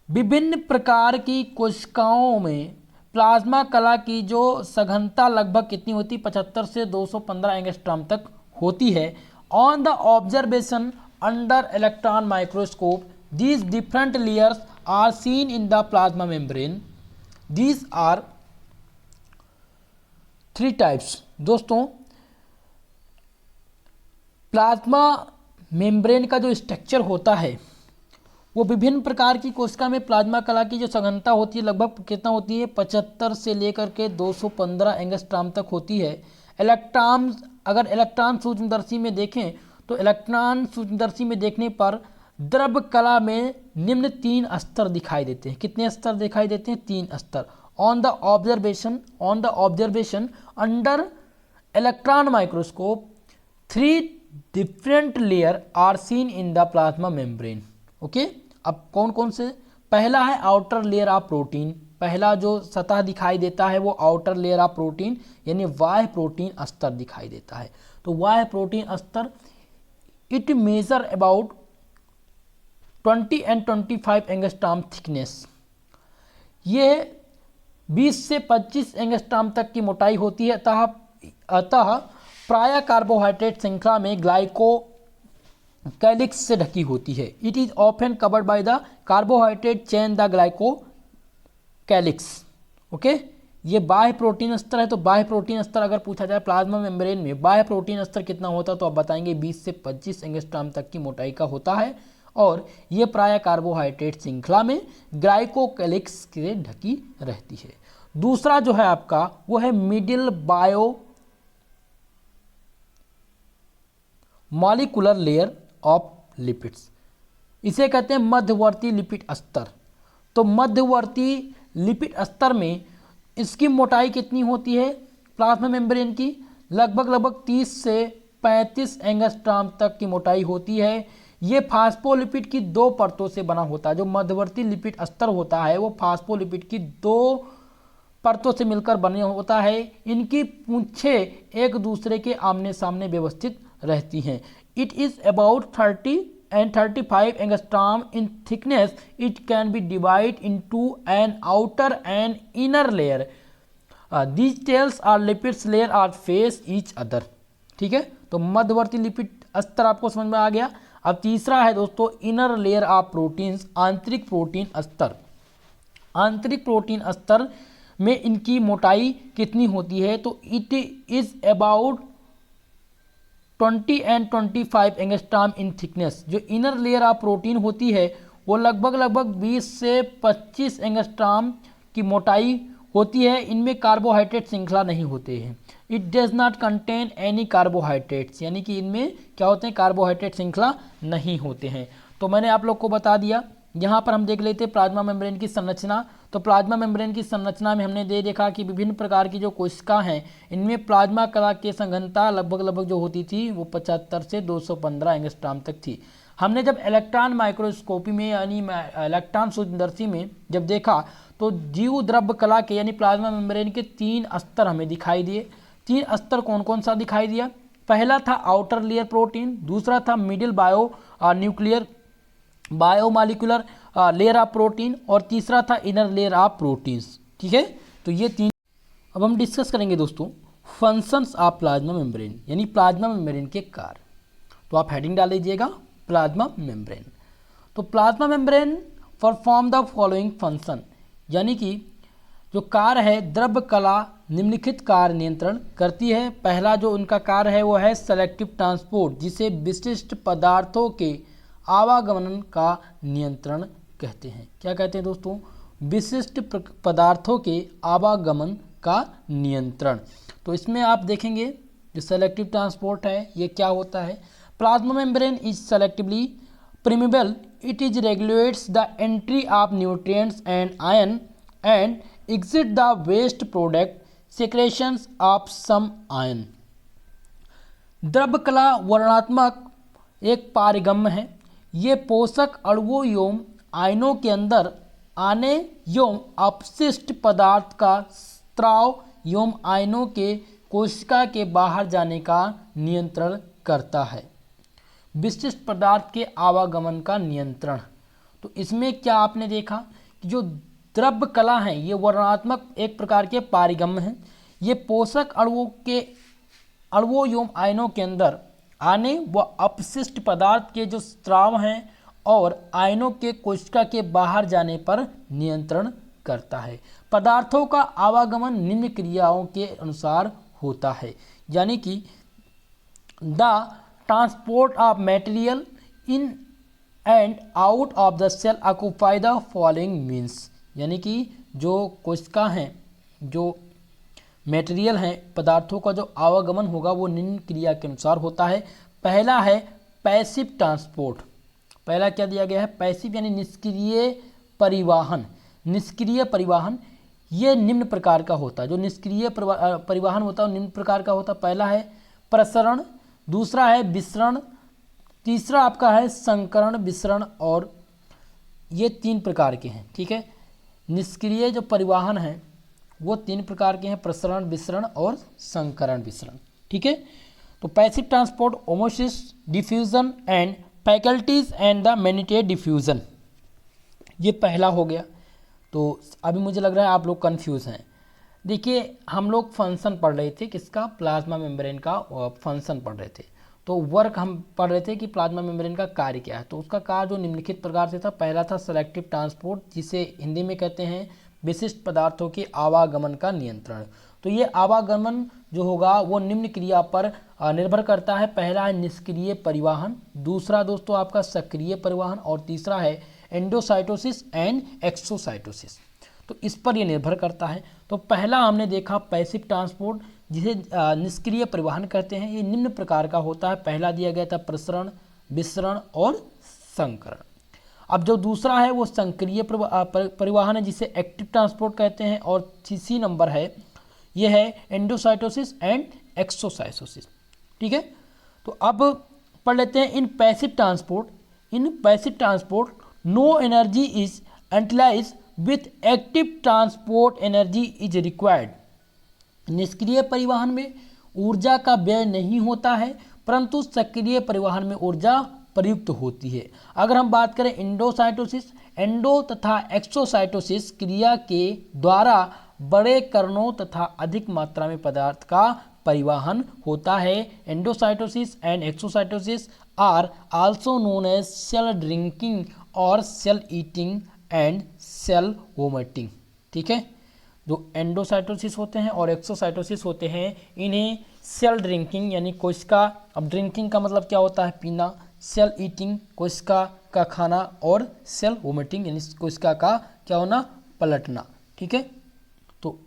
S1: विभिन्न प्रकार की कोशिकाओं में प्लाज्मा कला की जो सघनता लगभग कितनी होती, 75 से 215 एंगस्ट्रॉम तक होती है। On the observation under electron microscope these different layers are seen in the plasma membrane. These are 3 types. दोस्तों, प्लाज्मा मेम्ब्रेन का जो स्ट्रक्चर होता है वो विभिन्न प्रकार की कोशिका में प्लाज्मा कला की जो सघनता होती है लगभग कितना होती है, 75 से लेकर के 215 एंगस्ट्रॉम तक होती है। अगर इलेक्ट्रॉन सूक्ष्मदर्शी में देखें तो इलेक्ट्रॉन सूक्ष्मदर्शी में देखने पर द्रव्य कला में निम्न 3 स्तर दिखाई देते हैं। कितने स्तर दिखाई देते हैं? 3 स्तर। On the observation under electron microscope 3 different layer are seen in the plasma membrane. Okay, अब कौन कौन से, पहला है आउटर लेयर ऑफ प्रोटीन, पहला जो सतह दिखाई देता है वो आउटर लेयर ऑफ प्रोटीन यानी बाह्य प्रोटीन स्तर दिखाई देता है। तो बाह्य प्रोटीन स्तर it measure about 20 and 25 angstrom thickness, ये 20 से 25 एंगस्ट्रॉम तक की मोटाई होती है। अतः प्राय कार्बोहाइड्रेट श्रृंखला में ग्लाइको कैलिक्स से ढकी होती है। It is often covered by the carbohydrate chain the glyco calyx. Okay, ये बाह्य प्रोटीन स्तर है। तो बाह्य प्रोटीन स्तर अगर पूछा जाए प्लाज्मा मेम्ब्रेन में बाह्य प्रोटीन स्तर कितना होता है तो आप बताएंगे 20 से 25 एंगस्ट्रॉम तक की मोटाई का होता है और ये प्राय कार्बोहाइड्रेट श्रृंखला में ग्लाइकोकैलिक्स से ढकी रहती है। दूसरा जो है आपका वो है middle bio molecular layer of lipids, इसे कहते हैं मध्यवर्ती लिपिड स्तर। तो मध्यवर्ती लिपिड स्तर में इसकी मोटाई कितनी होती है प्लाज्मा मेम्ब्रेन की, लगभग 30 से 35 एंगस्ट्रॉम तक की मोटाई होती है। ये फास्फोलिपिड की 2 परतों से बना होता है। जो मध्यवर्ती लिपिड स्तर होता है वो फास्फोलिपिड की 2 परतों से मिलकर बने होता है। इनकी पूंछें एक दूसरे के आमने सामने व्यवस्थित रहती हैं। It is about 30 and 35 angstrom in thickness. It can be divided into an outer and inner layer. These tails are lipids layer are face each other. ठीक है, तो मध्यवर्ती लिपिड स्तर आपको समझ में आ गया। अब तीसरा है दोस्तों इनर लेयर ऑफ प्रोटीन्स, आंतरिक प्रोटीन स्तर। आंतरिक प्रोटीन स्तर में इनकी मोटाई कितनी होती है तो it is about 20 and 25 angstrom in thickness. जो इनर लेयर ऑफ प्रोटीन होती है वो लगभग 20 से 25 एंगस्ट्रॉम की मोटाई होती है। इनमें कार्बोहाइड्रेट श्रृंखला नहीं होते हैं। It does not contain any carbohydrates, यानी कि इनमें क्या होते हैं कार्बोहाइड्रेट श्रृंखला नहीं होते हैं। तो मैंने आप लोग को बता दिया। यहाँ पर हम देख लेते हैं प्लाज्मा मेम्ब्रेन की संरचना। तो प्लाज्मा मेम्ब्रेन की संरचना में हमने देखा कि विभिन्न प्रकार की जो कोशिका हैं इनमें प्लाज्मा कला की संघनता लगभग जो होती थी वो 75 से 215 एंगस्ट्रॉम तक थी। हमने जब इलेक्ट्रॉन माइक्रोस्कोपी में यानी इलेक्ट्रॉन सूक्ष्मदर्शी में जब देखा तो जीव द्रव्य कला के यानी प्लाज्मा मेम्ब्रेन के 3 स्तर हमें दिखाई दिए। 3 स्तर कौन कौन सा दिखाई दिया? पहला था आउटर लेयर प्रोटीन, दूसरा था middle biomolecular layer of protein और तीसरा था इनर लेयर ऑफ प्रोटीन्स। ठीक है, तो ये 3। अब हम डिस्कस करेंगे दोस्तों फंक्शंस ऑफ प्लाज्मा मेम्ब्रेन यानी प्लाज्मा मेम्ब्रेन के कार्य। तो आप हेडिंग डाल लीजिएगा प्लाज्मा मेम्ब्रेन। तो plasma membrane perform the following function, यानी कि जो कार्य है द्रव्य कला निम्नलिखित कार्य नियंत्रण करती है। पहला जो उनका कार्य है वो है सेलेक्टिव ट्रांसपोर्ट, जिसे विशिष्ट पदार्थों के आवागमन का नियंत्रण कहते हैं। क्या कहते हैं दोस्तों? विशिष्ट पदार्थों के आवागमन का नियंत्रण। तो इसमें आप देखेंगे जो सेलेक्टिव ट्रांसपोर्ट है ये क्या होता है। Plasma membrane is selectively permeable. It is regulates the entry of nutrients and ion and exit the waste product secretions of some ion. द्रव्य कला वर्णात्मक एक पारगम्य है। ये पोषक अणुओं एवं आयनों के अंदर आने एवं अपशिष्ट पदार्थ का स्त्राव एवं आयनों के कोशिका के बाहर जाने का नियंत्रण करता है। विशिष्ट पदार्थ के आवागमन का नियंत्रण। तो इसमें क्या आपने देखा कि जो द्रव्य कला है ये वर्णात्मक एक प्रकार के पारगम्य हैं। ये पोषक अणुओं एवं आयनों के अंदर आने व अपशिष्ट पदार्थ के जो स्त्राव हैं और आयनों के कोशिका के बाहर जाने पर नियंत्रण करता है। पदार्थों का आवागमन निम्न क्रियाओं के अनुसार होता है, यानी कि the transport of material in and out of the cell occupy the following means, यानी कि जो कोशिका हैं जो मटेरियल हैं पदार्थों का जो आवागमन होगा वो निम्न क्रिया के अनुसार होता है। पहला है पैसिव ट्रांसपोर्ट। पहला क्या दिया गया है? पैसिव यानी निष्क्रिय परिवहन। निष्क्रिय परिवहन ये निम्न प्रकार का होता है। जो निष्क्रिय परिवहन होता है वो निम्न प्रकार का होता है। पहला है प्रसरण, दूसरा है विसरण, तीसरा आपका है संकरण विसरण और ये 3 प्रकार के हैं, ठीक है। निष्क्रिय जो परिवहन है वो 3 प्रकार के हैं, प्रसरण, विसरण और संकरण विसरण, ठीक है। तो passive transport, osmosis, diffusion and facilitated and the mediated diffusion, ये पहला हो गया। तो अभी मुझे लग रहा है आप लोग कंफ्यूज हैं। देखिए हम लोग फंक्शन पढ़ रहे थे, किसका, प्लाज्मा मेम्ब्रेन का फंक्शन पढ़ रहे थे। तो वर्क हम पढ़ रहे थे कि प्लाज्मा मेम्ब्रेन का कार्य क्या है। तो उसका कार्य जो निम्नलिखित प्रकार से था, पहला था सेलेक्टिव ट्रांसपोर्ट, जिसे हिंदी में कहते हैं विशिष्ट पदार्थों के आवागमन का नियंत्रण। तो ये आवागमन जो होगा वो निम्न क्रिया पर निर्भर करता है। पहला है निष्क्रिय परिवहन, दूसरा दोस्तों आपका सक्रिय परिवहन, और तीसरा है एंडोसाइटोसिस एंड एक्सोसाइटोसिस। तो इस पर यह निर्भर करता है। तो पहला हमने देखा पैसिव ट्रांसपोर्ट, जिसे निष्क्रिय परिवहन कहते हैं। ये निम्न प्रकार का होता है। पहला दिया गया था प्रसरण, विसरण और संकरण। अब जो दूसरा है वो सक्रिय परिवहन है, जिसे एक्टिव ट्रांसपोर्ट कहते हैं। और तीसरी नंबर है ये है एंडोसाइटोसिस एंड एक्सोसाइटोसिस, ठीक है। तो अब पढ़ लेते हैं in passive transport no energy is utilised with active transport energy is required. निष्क्रिय परिवहन में ऊर्जा का व्यय नहीं होता है, परंतु सक्रिय परिवहन में ऊर्जा प्रयुक्त होती है। अगर हम बात करें एंडोसाइटोसिस, एंडो तथा एक्सोसाइटोसिस क्रिया के द्वारा बड़े कणों तथा अधिक मात्रा में पदार्थ का परिवहन होता है। Endocytosis and exocytosis are also known as cell drinking और cell eating and cell vomiting, ठीक है। जो एंडोसाइटोसिस होते हैं और एक्सोसाइटोसिस होते हैं, इन्हें सेल ड्रिंकिंग यानी कोशिका, अब ड्रिंकिंग का मतलब क्या होता है, पीना, सेल ईटिंग कोशिका का खाना, और सेल वोमिटिंग यानी कोशिका का क्या होना, पलटना, ठीक है। तो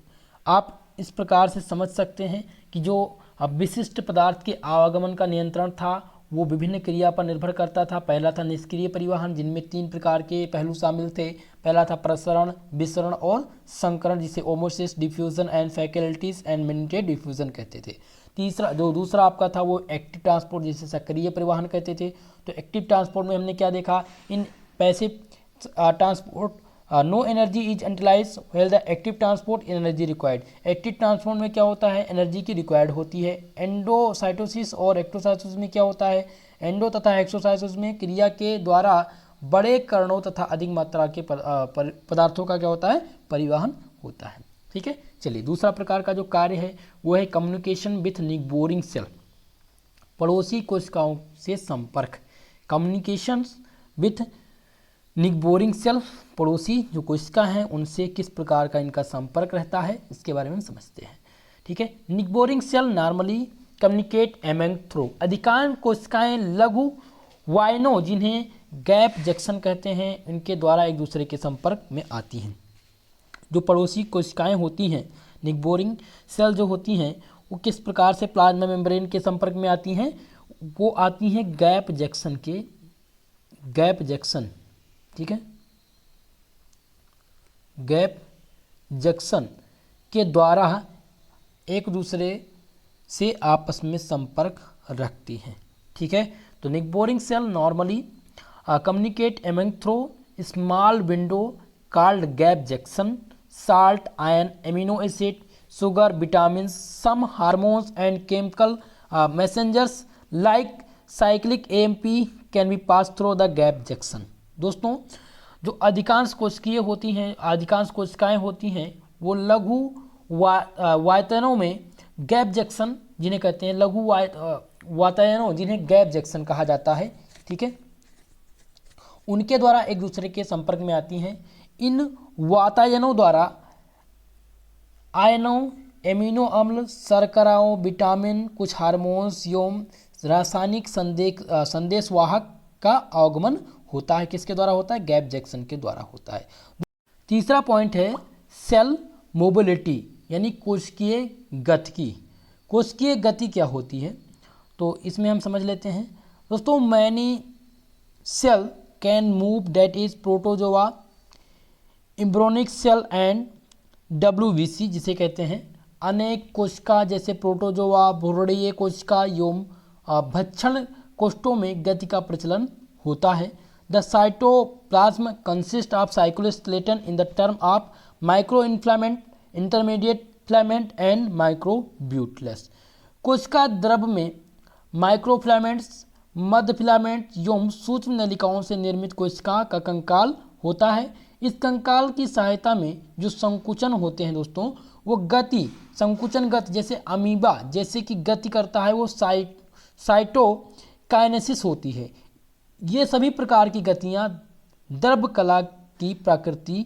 S1: आप इस प्रकार से समझ सकते हैं कि जो विशिष्ट पदार्थ के आवागमन का नियंत्रण था वो विभिन्न क्रिया पर निर्भर करता था। पहला था निष्क्रिय परिवहन, जिनमें 3 प्रकार के पहलू शामिल थे। पहला था प्रसरण, विसरण और संकरण, जिसे osmosis, diffusion and facilitated and mediated diffusion कहते थे। दूसरा आपका था वो एक्टिव ट्रांसपोर्ट, जिसे सक्रिय परिवहन कहते थे। तो एक्टिव ट्रांसपोर्ट में हमने क्या देखा, in passive transport no energy is utilised while the active transport energy required. Active transport में क्या होता है, एनर्जी की रिक्वायर्ड होती है। एंडोसाइटोसिस और एक्सोसाइटोसिस में क्या होता है, एंडो तथा एक्सोसाइटोसिस में क्रिया के द्वारा बड़े कणों तथा अधिक मात्रा के पदार्थों का क्या होता है, परिवहन होता है, ठीक है। चलिए दूसरा प्रकार का जो कार्य है वो है कम्युनिकेशन विथ निगबोरिंग सेल, पड़ोसी कोशिकाओं से संपर्क। कम्युनिकेशन विथ निगबोरिंग सेल, पड़ोसी जो कोशिका हैं उनसे किस प्रकार का इनका संपर्क रहता है, इसके बारे में समझते हैं, ठीक है। Neighbouring cell normally communicate among through. अधिकांश कोशिकाएं लघु वायनो, जिन्हें गैप जंक्शन कहते हैं, इनके द्वारा एक दूसरे के संपर्क में आती हैं। जो पड़ोसी कोशिकाएं होती हैं, निगबोरिंग सेल जो होती हैं, वो किस प्रकार से प्लाज्मा मेम्ब्रेन के संपर्क में आती हैं, वो आती हैं गैप जंक्शन, ठीक है, गैप जंक्शन के द्वारा एक दूसरे से आपस में संपर्क रखती हैं, ठीक है। तो neighbouring cell normally communicate among through small window called gap junction, salt, iron, amino acid, sugar, vitamins, some hormones and chemical messengers like cyclic AMP can be passed through the gap junction। दोस्तों जो अधिकांश कोशिकाएं होती हैं वो लघु वातायनों में gap junction, जिन्हें कहते हैं लघु वातायनों, जिन्हें गैप जंक्शन कहा जाता है, ठीक है, उनके द्वारा एक दूसरे के संपर्क में आती हैं। इन वातायनों द्वारा आयनों, एमिनो अम्ल, शर्कराओं, विटामिन, कुछ हार्मोन्स एवं रासायनिक संदेशवाहक का आगमन होता है। किसके द्वारा होता है, गैप जंक्शन के द्वारा होता है। तीसरा पॉइंट है सेल मोबिलिटी, यानी कोशिकीय गतिकी। कोशिकीय गति क्या होती है, तो इसमें हम समझ लेते हैं दोस्तों। Many cell can move, that is protozoa, embryonic cell and WBC जिसे कहते हैं। अनेक कोशिका जैसे प्रोटोजोआ, भ्रूणीय कोशिका एवं भक्षण कोष्ठों में गति का प्रचलन होता है। The cytoplasm consist of cytoskeleton in the term of micro filament, intermediate filament and microtubules. कोशिका द्रव में माइक्रोफिलामेंट्स, मध्य फिलामेंट एवं सूक्ष्म नलिकाओं से निर्मित कोशिका का कंकाल होता है। इस कंकाल की सहायता में जो संकुचन होते हैं दोस्तों, वो गति, संकुचन गति जैसे अमीबा जैसे कि गति करता है, वो साइटोकाइनेसिस होती है। ये सभी प्रकार की गतियाँ द्रव कला की प्रकृति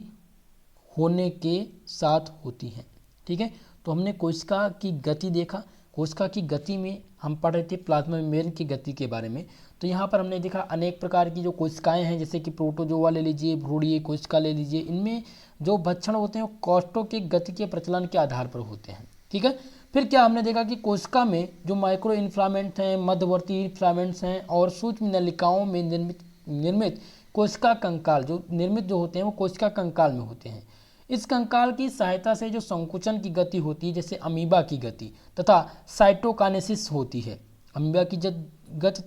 S1: होने के साथ होती हैं। ठीक है, तो हमने कोशिका की गति देखा। कोशिका की गति में हम पढ़ रहे थे प्लाज्मा मेम्ब्रेन की गति के बारे में। तो यहाँ पर हमने देखा अनेक प्रकार की जो कोशिकाएं हैं, जैसे कि प्रोटोजोआ ले लीजिए, भ्रूणीय कोशिका ले लीजिए, इनमें जो भक्षण होते हैं वो कोष्ठों के गति के प्रचलन के आधार पर होते हैं। ठीक है, फिर क्या हमने देखा कि कोशिका में जो माइक्रो इन्फ्लामेंट हैं, मध्यवर्ती फिलामेंट्स हैं और सूक्ष्म नलिकाओं में निर्मित कोशिका कंकाल जो निर्मित जो होते हैं वो कोशिका कंकाल में होते हैं। इस कंकाल की सहायता से जो संकुचन की गति होती है, जैसे अमीबा की गति तथा साइटोकाइनेसिस होती है, अमीबा की गति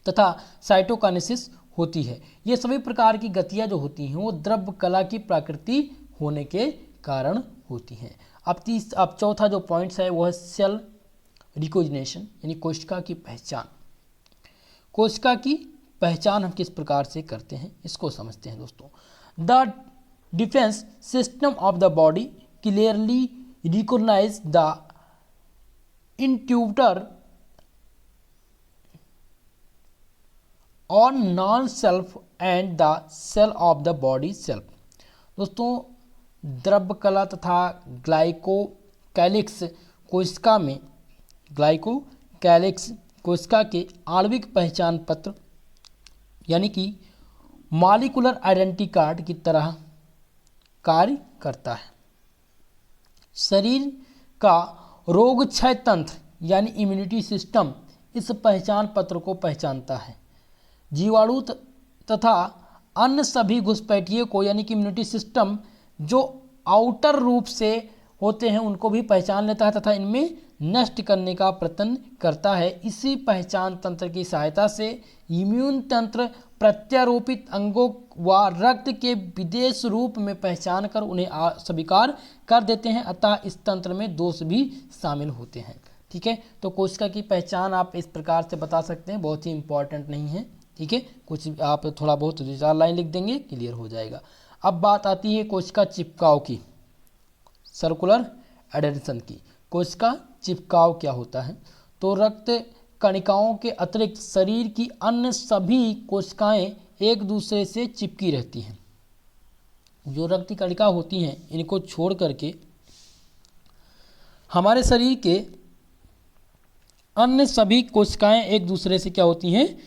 S1: तथा साइटोकाइनेसिस होती है। ये सभी प्रकार की गतियाँ जो होती हैं वो द्रव कला की प्रकृति होने के कारण होती हैं। अब चौथा जो पॉइंट्स है वो है सेल रिकॉग्निशन, यानी कोशिका की पहचान। कोशिका की पहचान हम किस प्रकार से करते हैं इसको समझते हैं दोस्तों। The defence system of the body clearly recognise the intruder और non self and the cell of the body self. दोस्तों, द्रव कला तथा ग्लाइकोकैलिक्स कोशिका में, ग्लाइकोकैलिक्स कोशिका के आणविक पहचान पत्र यानी कि मॉलिक्यूलर आइडेंटिटी कार्ड की तरह कार्य करता है। शरीर का रोगक्षय तंत्र यानी इम्यूनिटी सिस्टम इस पहचान पत्र को पहचानता है। जीवाणु तथा अन्य सभी घुसपैठिए को यानी कि इम्यूनिटी सिस्टम जो आउटर रूप से होते हैं उनको भी पहचान लेता है तथा इनमें नष्ट करने का प्रयत्न करता है। इसी पहचान तंत्र की सहायता से इम्यून तंत्र प्रत्यारोपित अंगों व रक्त के विदेश रूप में पहचान कर उन्हें स्वीकार कर देते हैं, अतः इस तंत्र में दोष भी शामिल होते हैं। ठीक है, तो कोशिका की पहचान आप इस प्रकार से बता सकते हैं, बहुत ही इंपॉर्टेंट नहीं है। ठीक है, कुछ आप थोड़ा बहुत 2-4 लाइन लिख देंगे, क्लियर हो जाएगा। अब बात आती है कोशिका चिपकाव की, सर्कुलर एडेशन की। कोशिका चिपकाव क्या होता है? तो रक्त कणिकाओं के अतिरिक्त शरीर की अन्य सभी कोशिकाएं एक दूसरे से चिपकी रहती हैं। जो रक्त कणिका होती हैं इनको छोड़ करके हमारे शरीर के अन्य सभी कोशिकाएं एक दूसरे से क्या होती हैं?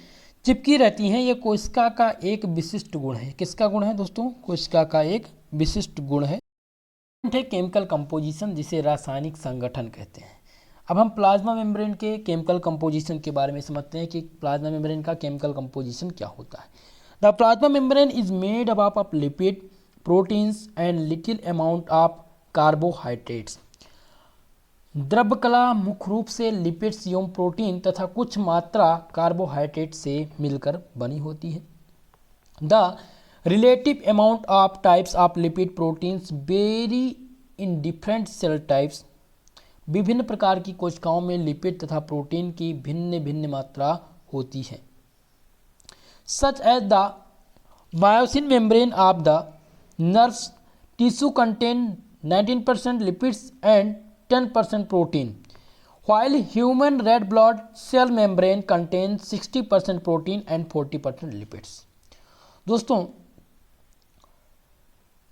S1: चिपकी रहती हैं। ये कोशिका का एक विशिष्ट गुण है। किसका गुण है दोस्तों? कोशिका का एक विशिष्ट गुण है केमिकल कंपोजिशन, जिसे रासायनिक संगठन कहते हैं। अब हम प्लाज्मा मेम्ब्रेन के केमिकल कंपोजिशन के बारे में समझते हैं कि प्लाज्मा मेम्ब्रेन का केमिकल कंपोजिशन क्या होता है। The plasma membrane is made up of lipid, proteins and little amount of carbohydrates. द्रव कला मुख्य रूप से लिपिड्स एवं प्रोटीन तथा कुछ मात्रा कार्बोहाइड्रेट से मिलकर बनी होती है। The relative amount of types of lipid proteins vary in different cell types. विभिन्न प्रकार की कोशिकाओं में लिपिड तथा प्रोटीन की भिन्न भिन्न मात्रा होती है। Such as the myosin membrane of the nerves tissue contain 19% lipids and 10% protein, while human red blood cell membrane contains 60% protein and 40% lipids. दोस्तों,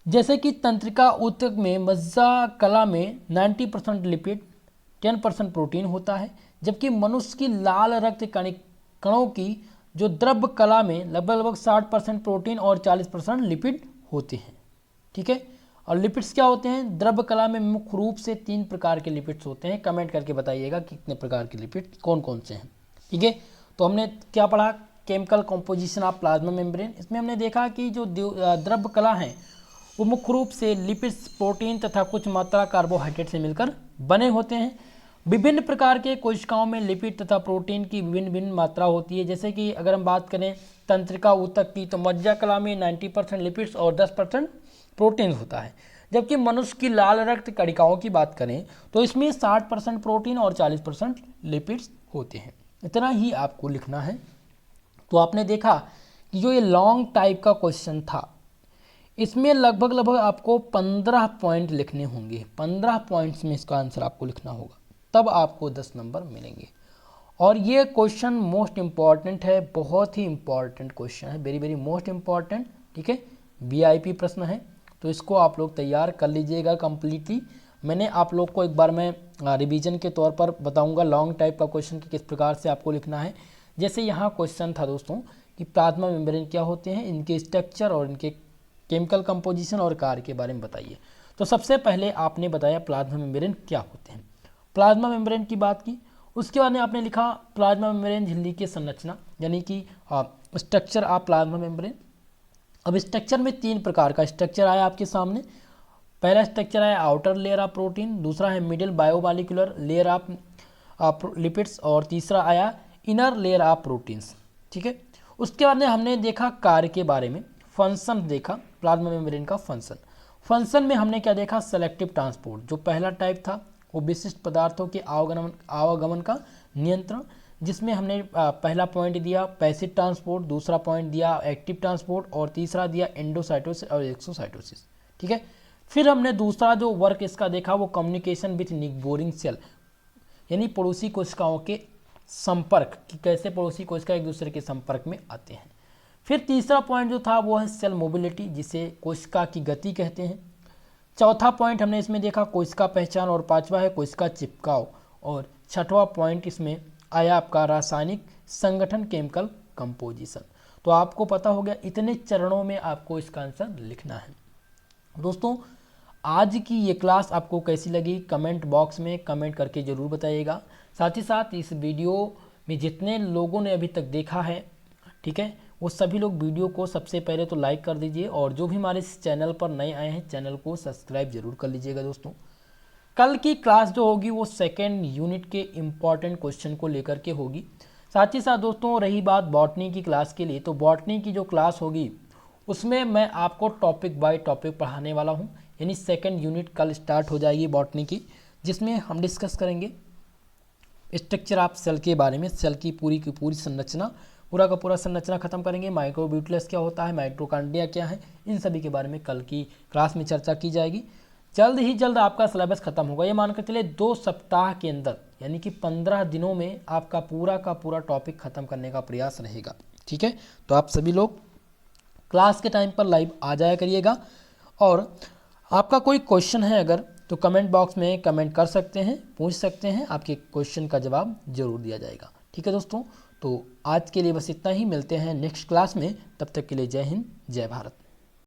S1: जैसे कि तंत्रिका ऊतक में मज्जा कला में 90% लिपिड 10% प्रोटीन होता है, जबकि मनुष्य की लाल रक्त कणों की जो द्रव कला में लगभग 60% प्रोटीन और 40% लिपिड होते हैं। ठीक है, और लिपिड्स क्या होते हैं? द्रव कला में मुख्य रूप से 3 प्रकार के लिपिड्स होते हैं। कमेंट करके बताइएगा कितने प्रकार के लिपिड कौन कौन से हैं। ठीक है, तो हमने क्या पढ़ा? Chemical composition of plasma membrane. इसमें हमने देखा कि जो द्रव कला हैं वो मुख्य रूप से लिपिड्स, प्रोटीन तथा कुछ मात्रा कार्बोहाइड्रेट से मिलकर बने होते हैं। विभिन्न प्रकार के कोशिकाओं में लिपिड तथा प्रोटीन की विभिन्न विभिन्न मात्रा होती है। जैसे कि अगर हम बात करें तंत्रिका ऊतक की, तो मज्जा कला में 90% लिपिड्स और 10% प्रोटीन होता है। जबकि मनुष्य की लाल रक्त कणिकाओं की बात करें तो इसमें 60% प्रोटीन और 40% लिपिड्स होते हैं। इतना ही आपको लिखना है। तो आपने देखा कि जो ये लॉन्ग टाइप का क्वेश्चन था, इसमें लगभग आपको 15 पॉइंट लिखने होंगे। 15 पॉइंट्स में इसका आंसर आपको लिखना होगा, तब आपको 10 नंबर मिलेंगे। और ये क्वेश्चन मोस्ट इम्पॉर्टेंट है, बहुत ही इम्पॉर्टेंट क्वेश्चन है, वेरी वेरी मोस्ट इम्पॉर्टेंट। ठीक है, वीआईपी प्रश्न है, तो इसको आप लोग तैयार कर लीजिएगा कम्प्लीटली। मैंने आप लोग को एक बार मैं रिवीजन के तौर पर बताऊंगा लॉन्ग टाइप का क्वेश्चन कि किस प्रकार से आपको लिखना है। जैसे यहाँ क्वेश्चन था दोस्तों कि प्लाज्मा मेम्ब्रेन क्या होते हैं, इनके स्ट्रक्चर और इनके केमिकल कंपोजिशन और कार्य के बारे में बताइए। तो सबसे पहले आपने बताया प्लाज्मा मेम्ब्रेन क्या होते हैं, प्लाज्मा मेम्ब्रेन की बात की। उसके बाद में आपने लिखा प्लाज्मा मेम्ब्रेन झिल्ली की संरचना, यानी कि स्ट्रक्चर ऑफ प्लाज्मा मेम्ब्रेन। अब स्ट्रक्चर में 3 प्रकार का स्ट्रक्चर आया आपके सामने। पहला स्ट्रक्चर है आउटर लेयर ऑफ प्रोटीन, दूसरा है middle biomolecular layer of lipids, और तीसरा आया इनर लेयर ऑफ प्रोटीन्स। ठीक है, उसके बाद में हमने देखा कार्य के बारे में, फंक्शन देखा प्लाज्मा मेम्ब्रेन का फंक्शन में हमने क्या देखा, सेलेक्टिव ट्रांसपोर्ट। जो पहला टाइप था वो विशिष्ट पदार्थों के आवागमन का नियंत्रण, जिसमें हमने पहला पॉइंट दिया पैसिव ट्रांसपोर्ट, दूसरा पॉइंट दिया एक्टिव ट्रांसपोर्ट, और तीसरा दिया एंडोसाइटोसिस और एक्सोसाइटोसिस। ठीक है, फिर हमने दूसरा जो वर्क इसका देखा वो कम्युनिकेशन विथ निगबोरिंग सेल, यानी पड़ोसी कोशिकाओं के संपर्क, कि कैसे पड़ोसी कोशिका एक दूसरे के संपर्क में आते हैं। फिर तीसरा पॉइंट जो था वो है सेल मोबिलिटी, जिसे कोशिका की गति कहते हैं। चौथा पॉइंट हमने इसमें देखा कोशिका पहचान, और पांचवा है कोशिका चिपकाव, और छठवां पॉइंट इसमें आया आपका रासायनिक संगठन, केमिकल कंपोजिशन। तो आपको पता हो गया, इतने चरणों में आपको इसका आंसर लिखना है। दोस्तों आज की ये क्लास आपको कैसी लगी कमेंट बॉक्स में कमेंट करके ज़रूर बताइएगा। साथ ही साथ इस वीडियो में जितने लोगों ने अभी तक देखा है, ठीक है, वो सभी लोग वीडियो को सबसे पहले तो लाइक कर दीजिए, और जो भी हमारे इस चैनल पर नए आए हैं चैनल को सब्सक्राइब जरूर कर लीजिएगा। दोस्तों कल की क्लास जो होगी वो सेकेंड यूनिट के इम्पॉर्टेंट क्वेश्चन को लेकर के होगी। साथ ही साथ दोस्तों रही बात बॉटनी की क्लास के लिए, तो बॉटनी की जो क्लास होगी उसमें मैं आपको टॉपिक बाय टॉपिक पढ़ाने वाला हूँ, यानी सेकेंड यूनिट कल स्टार्ट हो जाएगी बॉटनी की, जिसमें हम डिस्कस करेंगे स्ट्रक्चर ऑफ सेल के बारे में, सेल की पूरी संरचना, पूरा का पूरा संरचना खत्म करेंगे। माइक्रोब्यूटलस क्या होता है, माइटोकॉन्ड्रिया क्या है, इन सभी के बारे में कल की क्लास में चर्चा की जाएगी। जल्द ही जल्द आपका सिलेबस खत्म होगा, ये मानकर चले 2 सप्ताह के अंदर, यानी कि 15 दिनों में आपका पूरा का पूरा टॉपिक खत्म करने का प्रयास रहेगा। ठीक है, तो आप सभी लोग क्लास के टाइम पर लाइव आ जाया करिएगा, और आपका कोई क्वेश्चन है अगर तो कमेंट बॉक्स में कमेंट कर सकते हैं, पूछ सकते हैं, आपके क्वेश्चन का जवाब जरूर दिया जाएगा। ठीक है दोस्तों, तो आज के लिए बस इतना ही, मिलते हैं नेक्स्ट क्लास में, तब तक के लिए जय हिंद जय भारत।